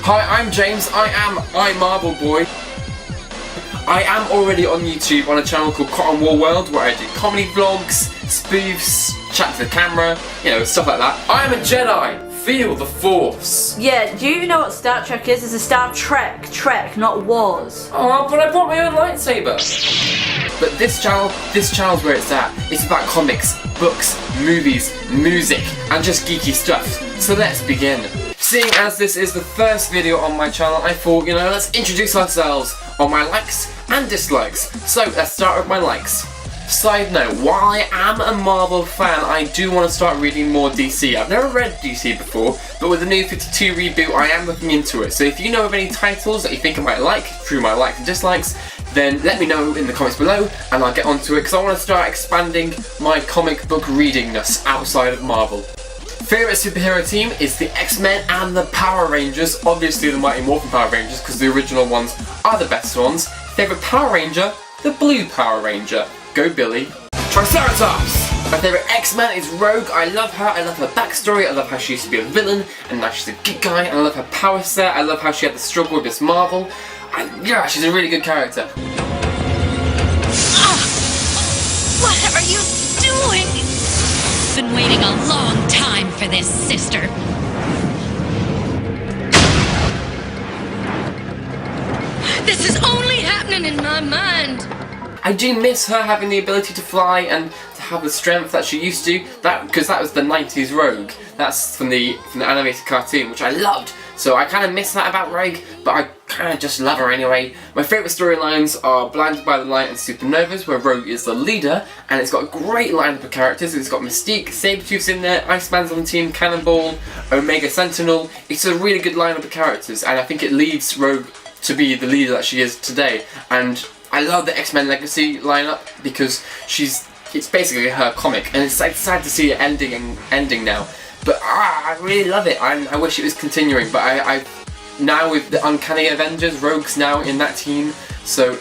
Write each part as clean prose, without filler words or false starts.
Hi, I'm James. I am iMarvelBoy. I am already on YouTube on a channel called Cotton War World where I do comedy vlogs, spoofs, chat to the camera, you know, stuff like that. I am a Jedi. Feel the Force. Yeah, do you know what Star Trek is? It's a Star Trek, not Wars. Oh, but I brought my own lightsaber. But this channel's where it's at. It's about comics, books, movies, music, and just geeky stuff. So let's begin. Seeing as this is the first video on my channel, I thought, you know, let's introduce ourselves on my likes and dislikes. So let's start with my likes. Side note, while I am a Marvel fan, I do want to start reading more DC. I've never read DC before, but with the new 52 reboot, I am looking into it. So if you know of any titles that you think I might like, through my likes and dislikes, then let me know in the comments below, and I'll get onto it, because I want to start expanding my comic book readingness outside of Marvel. Favourite superhero team is the X-Men and the Power Rangers. Obviously the Mighty Morphin Power Rangers, because the original ones are the best ones. Favourite Power Ranger, the Blue Power Ranger. Go Billy. Triceratops! My favourite X-Men is Rogue. I love her backstory, I love how she used to be a villain, and now she's a good guy, and I love her power set, I love how she had to struggle with Miss Marvel. And yeah, she's a really good character. What are you doing? Been waiting a long time for this, sister. This is only happening in my mind. I do miss her having the ability to fly and to have the strength that she used to. Because that was the 90s Rogue. That's from the animated cartoon, which I loved. So I kind of miss that about Rogue, but I kind of just love her anyway. My favourite storylines are Blinded by the Light and Supernovas, where Rogue is the leader, and it's got a great lineup of characters. It's got Mystique, Sabretooth's in there, Iceman's on the team, Cannonball, Omega Sentinel. It's a really good lineup of characters, and I think it leads Rogue to be the leader that she is today. And I love the X-Men Legacy lineup because it's basically her comic, and it's sad to see it ending now. But I really love it. I wish it was continuing, but I now with the Uncanny Avengers, Rogue's now in that team, so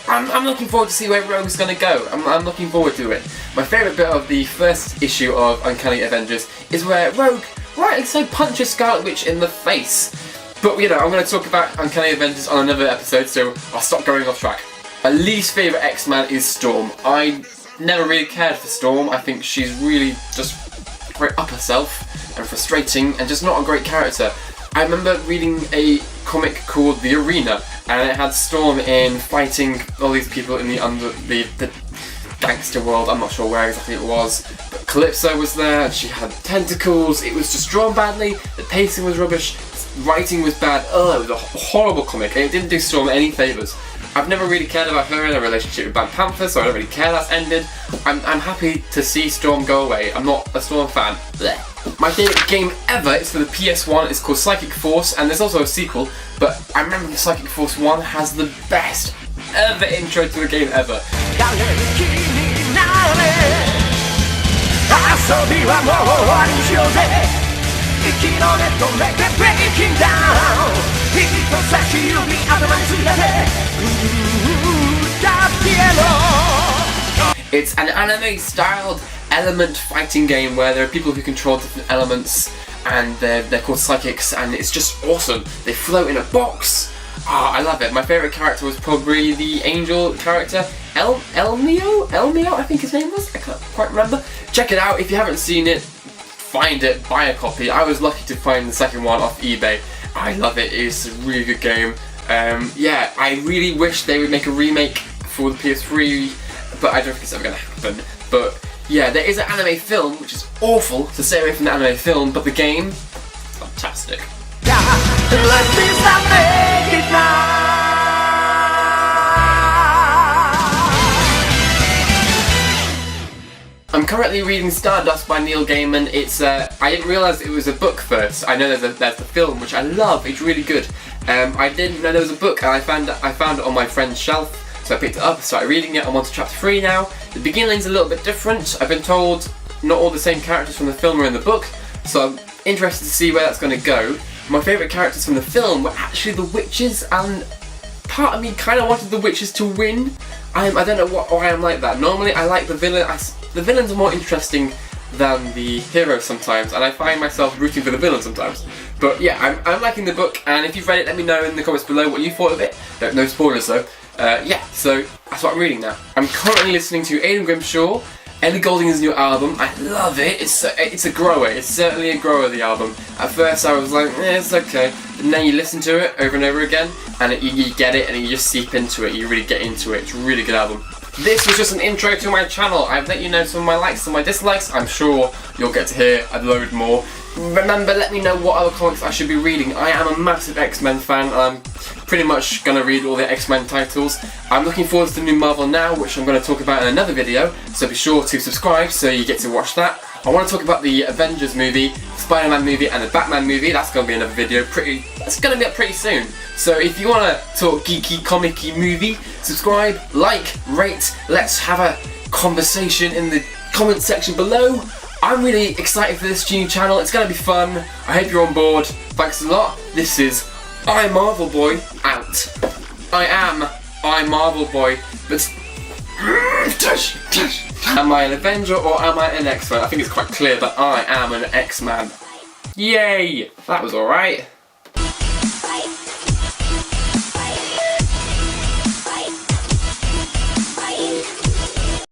I'm looking forward to see where Rogue's gonna go. I'm looking forward to it. My favourite bit of the first issue of Uncanny Avengers is where Rogue, rightly so, punches Scarlet Witch in the face. But you know, I'm going to talk about Uncanny Avengers on another episode, so I'll stop going off track. My least favourite X-Man is Storm. I never really cared for Storm. I think she's really just very up herself and frustrating and just not a great character. I remember reading a comic called The Arena, and it had Storm in fighting all these people in the gangster world. I'm not sure where exactly it was, but Calypso was there and she had tentacles. It was just drawn badly, the pacing was rubbish, writing was bad. Oh, it was a horrible comic, and it didn't do Storm any favours. I've never really cared about her in a relationship with Black Panther, so I don't really care that's ended. I'm happy to see Storm go away. I'm not a Storm fan. Blech. My favourite game ever is for the PS1. It's called Psychic Force, and there's also a sequel, but I remember the Psychic Force 1 has the best ever intro to a game ever. It's an anime-styled element fighting game where there are people who control different elements, and they're called psychics, and it's just awesome. They float in a box. I love it. My favourite character was probably the angel character, Elmio, I think his name was. I can't quite remember. Check it out if you haven't seen it. Find it, buy a copy. I was lucky to find the second one off eBay. I love it. It's a really good game. Yeah, I really wish they would make a remake for the PS3, but I don't think it's ever going to happen. But yeah, there is an anime film, which is awful to stay away from the anime film, but the game, fantastic. I'm currently reading Stardust by Neil Gaiman. It's I didn't realise it was a book first. I know there's the film, which I love. It's really good. I didn't know there was a book, and I found it on my friend's shelf. So I picked it up, started reading it. I'm on to chapter 3 now. The beginning's a little bit different. I've been told not all the same characters from the film are in the book, so I'm interested to see where that's going to go. My favourite characters from the film were actually the witches, and part of me kind of wanted the witches to win. I don't know why I'm like that. Normally I like the villain. The villains are more interesting than the hero sometimes, and I find myself rooting for the villain sometimes. But yeah, I'm liking the book, and if you've read it, let me know in the comments below what you thought of it. No spoilers though. Yeah, so that's what I'm reading now. I'm currently listening to Aidan Grimshaw, Ellie Goulding's new album. I love it. It's a grower. It's certainly a grower, the album. At first I was like, it's okay. But then you listen to it over and over again, and you get it, and you just seep into it. You really get into it. It's a really good album. This was just an intro to my channel. I've let you know some of my likes and my dislikes. I'm sure you'll get to hear a load more. Remember, let me know what other comics I should be reading. I am a massive X-Men fan, and I'm pretty much going to read all the X-Men titles. I'm looking forward to the new Marvel Now, which I'm going to talk about in another video, so be sure to subscribe so you get to watch that. I want to talk about the Avengers movie, Spider-Man movie, and the Batman movie. That's going to be another video. That's going to be up pretty soon. So if you want to talk geeky, comic-y movie, subscribe, like, rate. Let's have a conversation in the comment section below. I'm really excited for this new channel. It's going to be fun. I hope you're on board. Thanks a lot. This is iMarvelBoy out. I am iMarvelBoy, but am I an Avenger or am I an X-Man? I think it's quite clear that I am an X-Man. Yay! That was alright.